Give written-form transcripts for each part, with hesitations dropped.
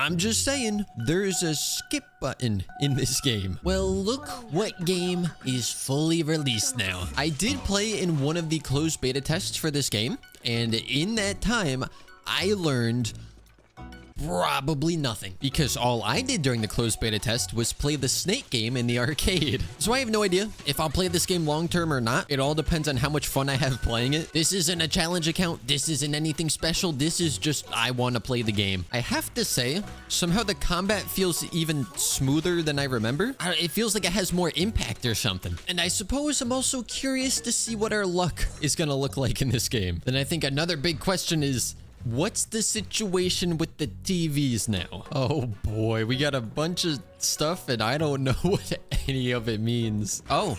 I'm just saying, there's a skip button in this game. Well, look what game is fully released now. I did play in one of the closed beta tests for this game, and in that time, I learned probably nothing, because all I did during the closed beta test was play the Snake game in the arcade. So I have no idea if I'll play this game long term or not. It all depends on how much fun I have playing it. This isn't a challenge account. This isn't anything special. This is just I want to play the game. I have to say, somehow the combat feels even smoother than I remember. It feels like it has more impact or something. And I suppose I'm also curious to see what our luck is going to look like in this game. Then I think another big question is, what's the situation with the TVs now? Oh boy, we got a bunch of stuff and I don't know what any of it means. Oh,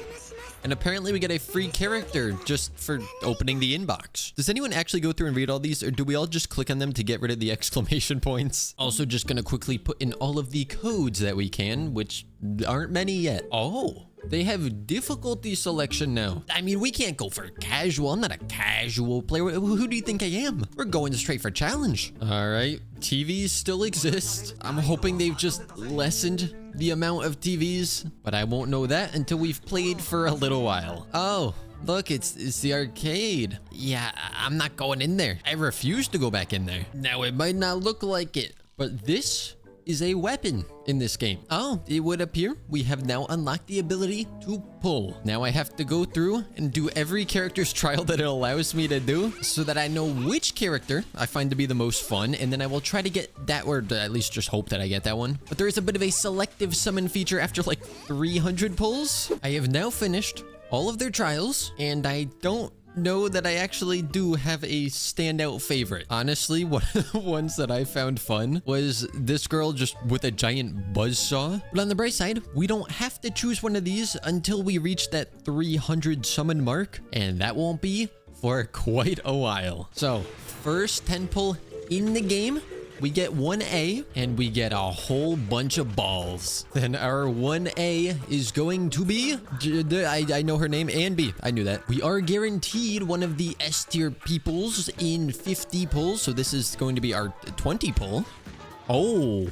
and apparently we get a free character just for opening the inbox. Does anyone actually go through and read all these, or do we all just click on them to get rid of the exclamation points? Also just gonna quickly put in all of the codes that we can, which aren't many yet. Oh, they have difficulty selection now. I mean, we can't go for casual. I'm not a casual player. Who do you think I am? We're going straight for challenge. All right, TVs still exist. I'm hoping they've just lessened the amount of TVs, but I won't know that until we've played for a little while. Oh, look, it's the arcade. Yeah, I'm not going in there. I refuse to go back in there. Now, it might not look like it, but this is a weapon in this game. Oh, it would appear we have now unlocked the ability to pull. Now I have to go through and do every character's trial that it allows me to do so that I know which character I find to be the most fun, and then I will try to get that, or at least just hope that I get that one. But there is a bit of a selective summon feature after like 300 pulls. I have now finished all of their trials, and I don't know that I actually do have a standout favorite. Honestly, one of the ones that I found fun was this girl just with a giant buzzsaw. But on the bright side, we don't have to choose one of these until we reach that 300 summon mark, and that won't be for quite a while. So, first 10 pull in the game, we get 1A, and we get a whole bunch of balls. Then our 1A is going to be, I know her name, and B. I knew that. We are guaranteed one of the S tier peoples in 50 pulls, so this is going to be our 20 pull. Oh,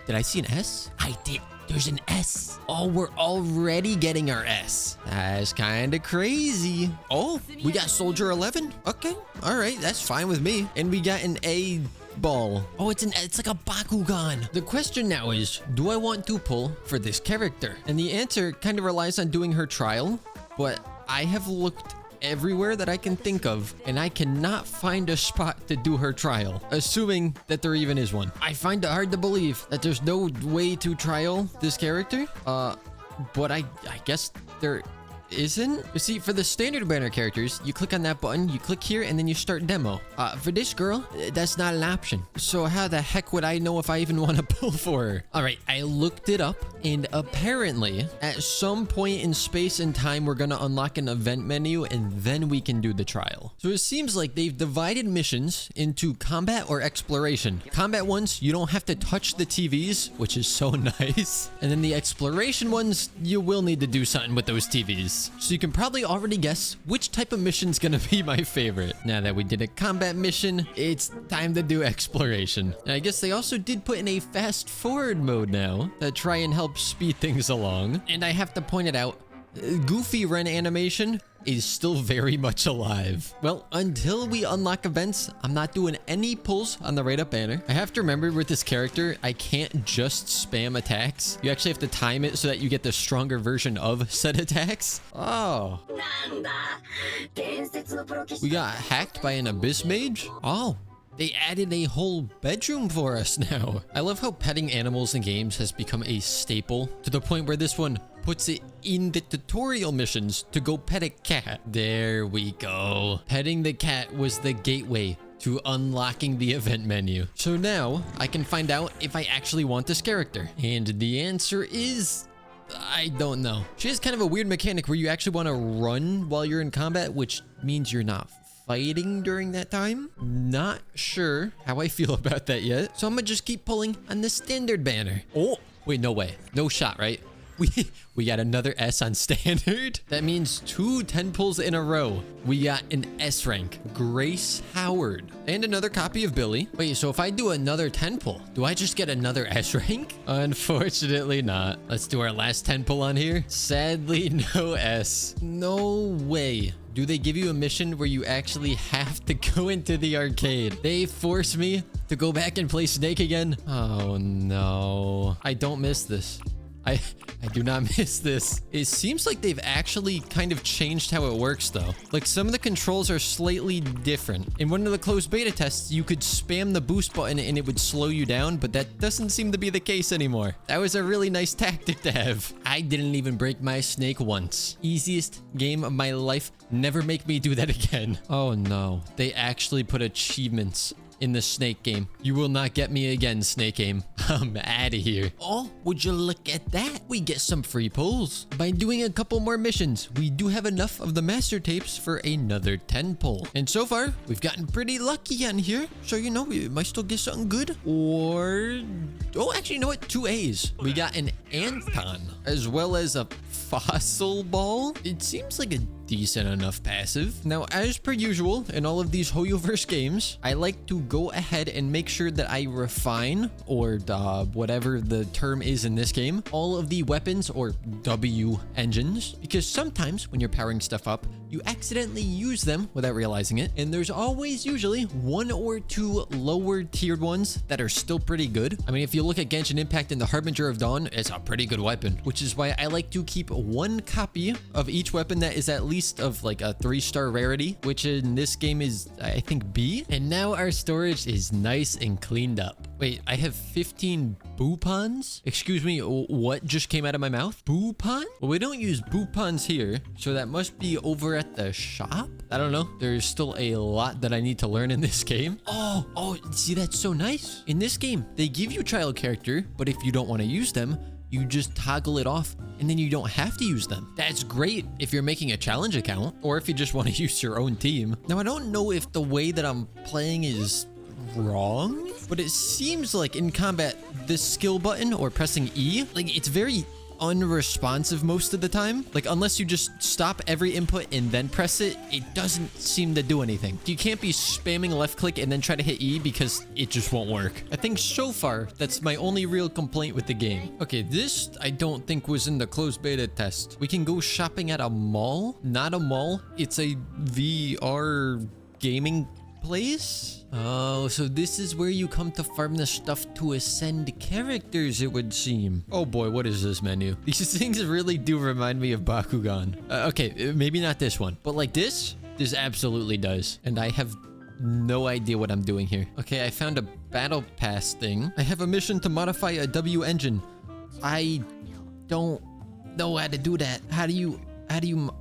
did I see an S? I did. There's an S. Oh, we're already getting our S. That's kind of crazy. Oh, we got Soldier 11. Okay, all right, that's fine with me. And we got an A ball. Oh, it's like a Bakugan. The question now is, do I want to pull for this character? And the answer kind of relies on doing her trial, but I have looked everywhere that I can think of, and I cannot find a spot to do her trial, assuming that there even is one. I find it hard to believe that there's no way to trial this character, but I guess there isn't. You see, for the standard banner characters, you click on that button, you click here, and then you start demo. For this girl, that's not an option. So how the heck would I know if I even want to pull for her? All right, I looked it up, and apparently, at some point in space and time, we're gonna unlock an event menu, and then we can do the trial. So it seems like they've divided missions into combat or exploration. Combat ones, you don't have to touch the TVs, which is so nice. And then the exploration ones, you will need to do something with those TVs. So you can probably already guess which type of mission's gonna be my favorite. Now that we did a combat mission, it's time to do exploration. And I guess they also did put in a fast forward mode now to try and help speed things along. And I have to point it out, Goofy Ren animation is still very much alive. Well, until we unlock events, I'm not doing any pulls on the right up banner. I have to remember with this character, I can't just spam attacks. You actually have to time it so that you get the stronger version of said attacks. Oh. We got hacked by an Abyss Mage? Oh. They added a whole bedroom for us now. I love how petting animals in games has become a staple to the point where this one puts it in the tutorial missions to go pet a cat. There we go. Petting the cat was the gateway to unlocking the event menu. So now I can find out if I actually want this character. And the answer is, I don't know. She has kind of a weird mechanic where you actually want to run while you're in combat, which means you're not fighting during that time. Not sure how I feel about that yet. So I'm gonna just keep pulling on the standard banner. Oh, wait, no way. No shot, right? We got another S on standard. That means 2 10 pulls in a row. We got an S rank, Grace Howard, and another copy of Billy. Wait, so if I do another 10 pull, do I just get another S rank? Unfortunately not. Let's do our last 10 pull on here. Sadly, no S. No way. Do they give you a mission where you actually have to go into the arcade? They force me to go back and play Snake again? Oh no. I don't miss this. I do not miss this. It seems like they've actually kind of changed how it works though. Like some of the controls are slightly different. In one of the closed beta tests, you could spam the boost button and it would slow you down, but that doesn't seem to be the case anymore. That was a really nice tactic to have. I didn't even break my Snake once. Easiest game of my life. Never make me do that again. Oh no. They actually put achievements in the Snake game. You will not get me again, Snake game. I'm out of here. Oh, would you look at that? We get some free pulls. By doing a couple more missions, we do have enough of the master tapes for another 10 pull. And so far, we've gotten pretty lucky on here. So, you know, we might still get something good. Or... oh, actually, you know what? 2 A's. We got an Anton, as well as a Fossil Ball. It seems like a decent enough passive. Now, as per usual, in all of these HoYoVerse games, I like to go ahead and make sure that I refine, or whatever the term is in this game, all of the weapons or W engines, because sometimes when you're powering stuff up, you accidentally use them without realizing it, and there's always usually 1 or 2 lower tiered ones that are still pretty good. I mean, if you look at Genshin Impact and the Harbinger of Dawn, it's a pretty good weapon, which is why I like to keep 1 copy of each weapon that is at least of like a 3-star rarity, which in this game is, I think, B. And now our storage is nice and cleaned up. Wait, I have 15 Boopons? Excuse me, what just came out of my mouth? Boopon? Well, we don't use Boopons here, so that must be over at the shop? I don't know. There's still a lot that I need to learn in this game. Oh, see, that's so nice. In this game, they give you child character, but if you don't want to use them, you just toggle it off and then you don't have to use them. That's great if you're making a challenge account or if you just want to use your own team. Now, I don't know if the way that I'm playing is wrong, but it seems like in combat, this skill button or pressing E, like it's very unresponsive most of the time. Like unless you just stop every input and then press it, it doesn't seem to do anything. You can't be spamming left click and then try to hit E because it just won't work. I think so far that's my only real complaint with the game. Okay, this I don't think was in the closed beta test. We can go shopping at a mall. Not a mall, it's a VR gaming place. Oh, so this is where you come to farm the stuff to ascend characters, it would seem. Oh boy, what is this menu? These things really do remind me of Bakugan. Okay, maybe not this one, but like this absolutely does. And I have no idea what I'm doing here. Okay, I found a battle pass thing. I have a mission to modify a W engine. I don't know how to do that. How do you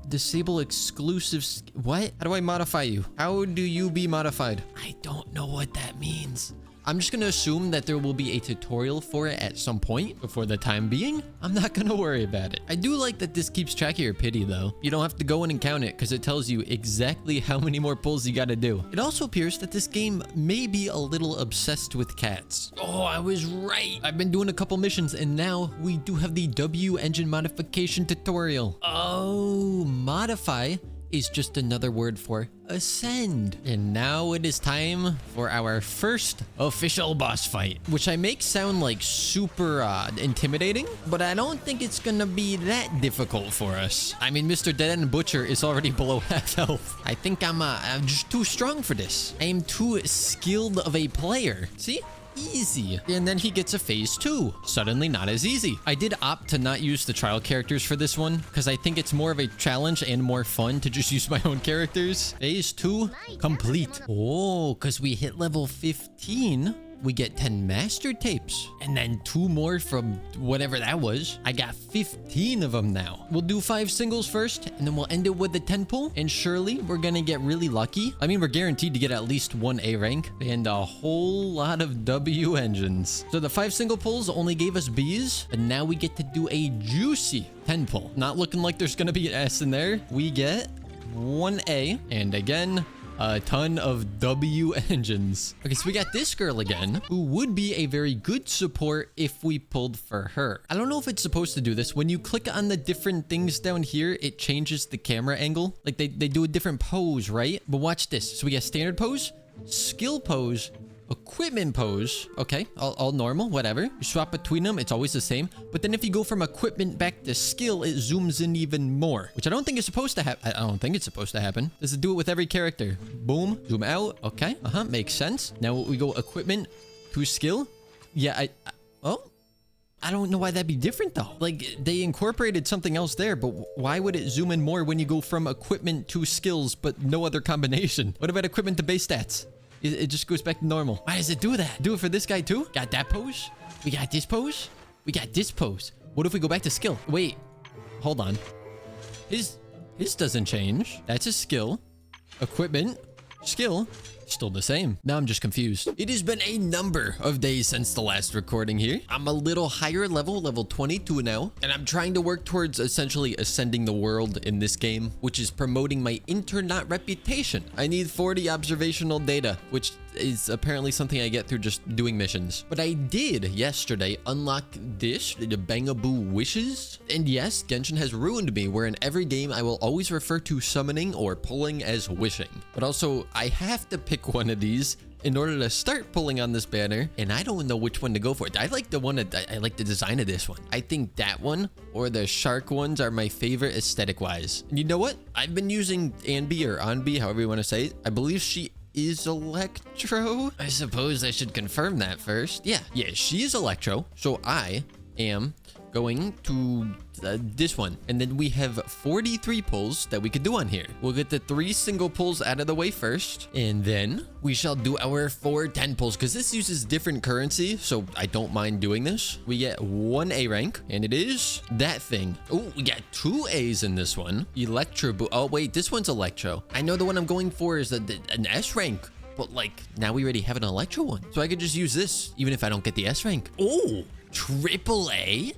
disable exclusives? What? How do I modify you? How do you be modified? I don't know what that means. I'm just gonna assume that there will be a tutorial for it at some point, but for the time being, I'm not gonna worry about it. I do like that this keeps track of your pity though. You don't have to go in and count it because it tells you exactly how many more pulls you gotta do. It also appears that this game may be a little obsessed with cats. Oh, I was right. I've been doing a couple missions and now we do have the W engine modification tutorial. Oh, modify is just another word for ascend. And now it is time for our first official boss fight, which I make sound like super intimidating, but I don't think it's gonna be that difficult for us. I mean, Mr. Dead End Butcher is already below half health. I think I'm just too strong for this. I am too skilled of a player. See? Easy. And then he gets a phase 2. Suddenly not as easy. I did opt to not use the trial characters for this one because I think it's more of a challenge and more fun to just use my own characters. Phase 2 complete. Oh, because we hit level 15. We get 10 master tapes and then 2 more from whatever that was. I got 15 of them now. We'll do 5 singles first and then we'll end it with the 10 pull. And surely we're gonna get really lucky. I mean, we're guaranteed to get at least 1 A rank and a whole lot of W engines. So the 5 single pulls only gave us B's, but now we get to do a juicy 10 pull. Not looking like there's gonna be an S in there. We get 1 A and again, a ton of W engines. Okay, so we got this girl again, who would be a very good support if we pulled for her. I don't know if it's supposed to do this. When you click on the different things down here, it changes the camera angle. Like they do a different pose, right? But watch this. So we got standard pose, skill pose, equipment pose. Okay, all normal, whatever. You swap between them, it's always the same. But then if you go from equipment back to skill, it zooms in even more, which I don't think is supposed to happen. I don't think it's supposed to happen. Does it do it with every character? Boom, zoom out. Okay, makes sense. Now we go equipment to skill. Yeah, I don't know why that'd be different though. Like they incorporated something else there, but why would it zoom in more when you go from equipment to skills, but no other combination? What about equipment to base stats? It just goes back to normal. Why does it do that? Do it for this guy too? Got that pose. We got this pose. We got this pose. What if we go back to skill? Wait, hold on. His doesn't change. That's his skill. Equipment, skill, still the same. Now I'm just confused. It has been a number of days since the last recording here. I'm a little higher level 22 now, and I'm trying to work towards essentially ascending the world in this game, which is promoting my internet reputation. I need 40 observational data, which is apparently something I get through just doing missions. But I did yesterday unlock this, the Bangboo wishes. And yes, Genshin has ruined me, where in every game I will always refer to summoning or pulling as wishing. But also, I have to pick one of these in order to start pulling on this banner, and I don't know which one to go for. I like the one that I like the design of this one. I think that one or the shark ones are my favorite aesthetic wise. And you know what? I've been using Anbi or Anbi, however you want to say it. I believe she is Electro. I suppose I should confirm that first. Yeah, she is Electro. So I am going to this one, and then we have 43 pulls that we could do on here. We'll get the 3 single pulls out of the way first, and then we shall do our 4 10 pulls, because this uses different currency, so I don't mind doing this. We get 1 A rank, and it is that thing. Oh, we got 2 A's in this one. Electro. Oh wait, this one's Electro. I know the one I'm going for is an S rank, but like now we already have an Electro one, so I could just use this even if I don't get the S rank. Oh, triple A.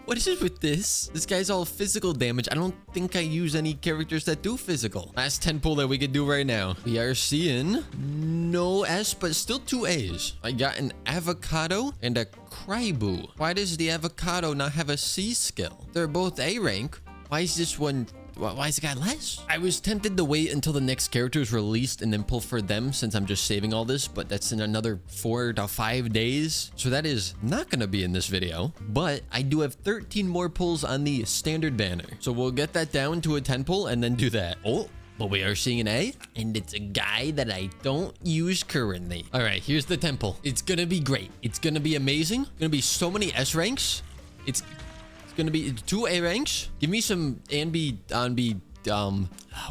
What is it with this? This guy's all physical damage. I don't think I use any characters that do physical. Last 10 pull that we could do right now. We are seeing no S, but still 2 A's. I got an avocado and a Kryboo. Why does the avocado not have a C skill? They're both A rank. Why is this one... Why is it got less? I was tempted to wait until the next character is released and then pull for them, since I'm just saving all this, but that's in another 4 to 5 days. So that is not going to be in this video, but I do have 13 more pulls on the standard banner. So we'll get that down to a 10 pull and then do that. Oh, but we are seeing an A, and it's a guy that I don't use currently. All right, here's the 10 pull. It's going to be great. It's going to be amazing. Going to be so many S ranks. It's gonna be 2 A ranks. Give me some Anbi,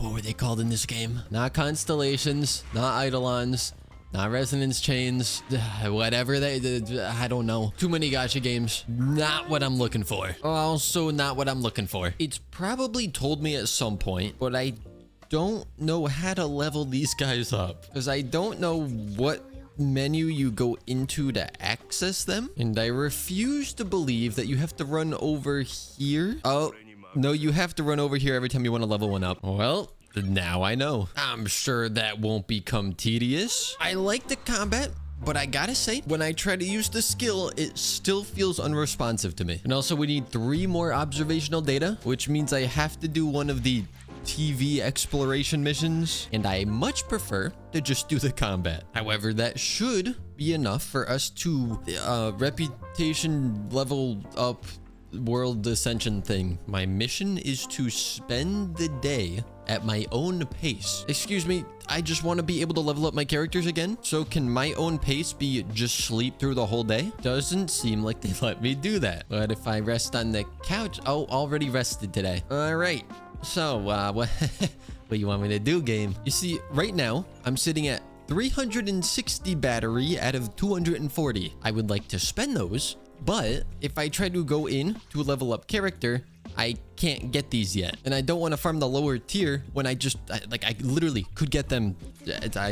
what were they called in this game? Not constellations, not eidolons, not resonance chains, whatever I don't know. Too many gacha games. Not what I'm looking for. Also not what I'm looking for. It's probably told me at some point, but I don't know how to level these guys up, because I don't know what menu you go into to access them, and I refuse to believe that you have to run over here. Oh no, you have to run over here every time you want to level one up. Well, now I know. I'm sure that won't become tedious. I like the combat, but I gotta say, when I try to use the skill, it still feels unresponsive to me. And also, we need 3 more observational data, which means I have to do one of the TV exploration missions, and I much prefer to just do the combat. However, that should be enough for us to reputation level up world ascension thing. My mission is to spend the day at my own pace. Excuse me, I just want to be able to level up my characters again. So can my own pace be just sleep through the whole day? Doesn't seem like they let me do that. But if I rest on the couch, oh, already rested today. All right. So, what you want me to do, game? You see, right now, I'm sitting at 360 battery out of 240. I would like to spend those, but if I try to go in to a level up character, I can't get these yet. And I don't want to farm the lower tier when I literally could get them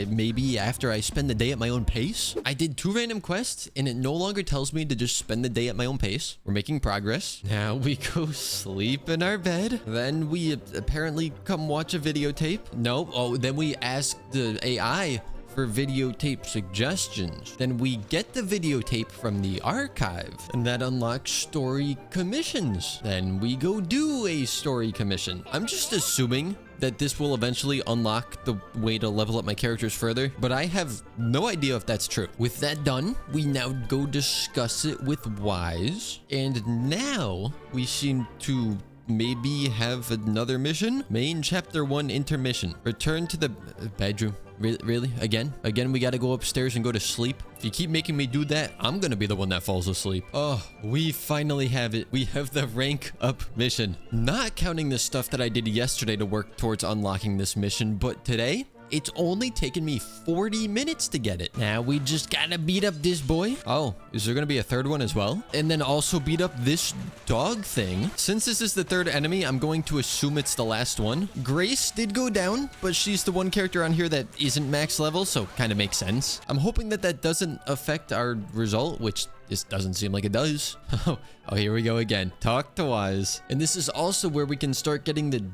maybe after I spend the day at my own pace. I did 2 random quests and it no longer tells me to just spend the day at my own pace. We're making progress. Now we go sleep in our bed. Then we apparently come watch a videotape. Nope. Oh, then we ask the AI for videotape suggestions. Then we get the videotape from the archive, and that unlocks story commissions. Then we go do a story commission. I'm just assuming that this will eventually unlock the way to level up my characters further, but I have no idea if that's true. With that done, we now go discuss it with Wise, and now we seem to maybe have another mission. Main chapter 1 intermission. Return to the bedroom. Really? Again, we gotta go upstairs and go to sleep. If you keep making me do that, I'm gonna be the one that falls asleep. Oh, we finally have it. We have the rank up mission. Not counting the stuff that I did yesterday to work towards unlocking this mission, but today, it's only taken me 40 minutes to get it. Now we just gotta beat up this boy. Oh, is there gonna be a third one as well? And then also beat up this dog thing. Since this is the third enemy, I'm going to assume it's the last one. Grace did go down, but she's the one character on here that isn't max level, so kind of makes sense. I'm hoping that that doesn't affect our result, which this doesn't seem like it does. Oh, here we go again. Talk to Wise. And this is also where we can start getting the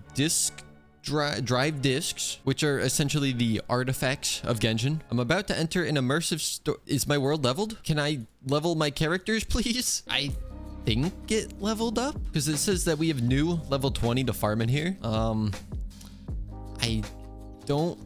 drive discs, which are essentially the artifacts of Genshin. I'm about to enter an immersive Is my world leveled? Can I level my characters, please? I think it leveled up because it says that we have new level 20 to farm in here. I don't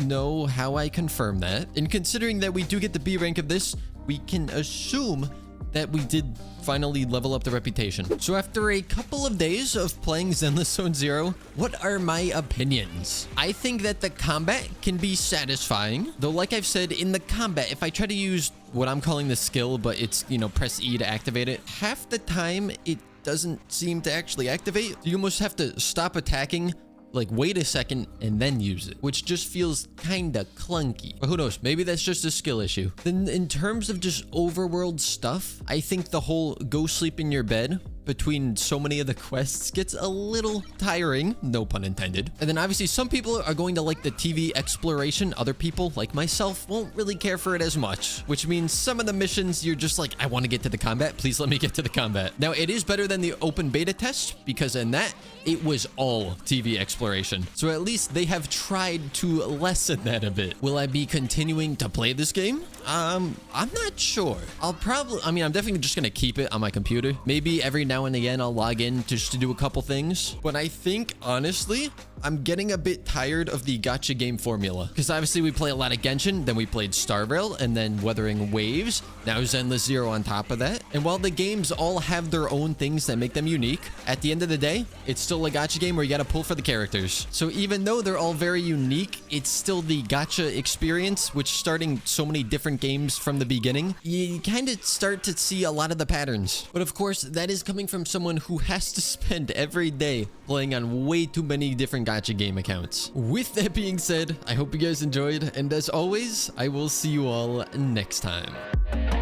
know how I confirm that. And considering that we do get the B rank of this, we can assume that we did finally level up the reputation. So after a couple of days of playing Zenless Zone Zero, what are my opinions? I think that the combat can be satisfying, though like I've said, in the combat, if I try to use what I'm calling the skill, but it's, you know, press E to activate it, half the time it doesn't seem to actually activate. You almost have to stop attacking, like wait a second and then use it, which just feels kind of clunky. But who knows, maybe that's just a skill issue. Then in terms of just overworld stuff, I think the whole go sleep in your bed between so many of the quests gets a little tiring, no pun intended. And then obviously some people are going to like the TV exploration. Other people, like myself, won't really care for it as much, which means some of the missions you're just like, I want to get to the combat. Please let me get to the combat. Now it is better than the open beta test because in that it was all TV exploration. So at least they have tried to lessen that a bit. Will I be continuing to play this game? I'm not sure. I'm definitely just going to keep it on my computer. Maybe every now and again I'll log in just to do a couple things, but I think honestly I'm getting a bit tired of the gacha game formula because obviously we play a lot of Genshin, then we played Star Rail, and then Wuthering Waves, now Zenless Zero on top of that. And while the games all have their own things that make them unique, at the end of the day it's still a gacha game where you gotta pull for the characters. So even though they're all very unique, it's still the gacha experience, which starting so many different games from the beginning, you kind of start to see a lot of the patterns. But of course that is coming from someone who has to spend every day playing on way too many different gacha game accounts. With that being said, I hope you guys enjoyed, and as always, I will see you all next time.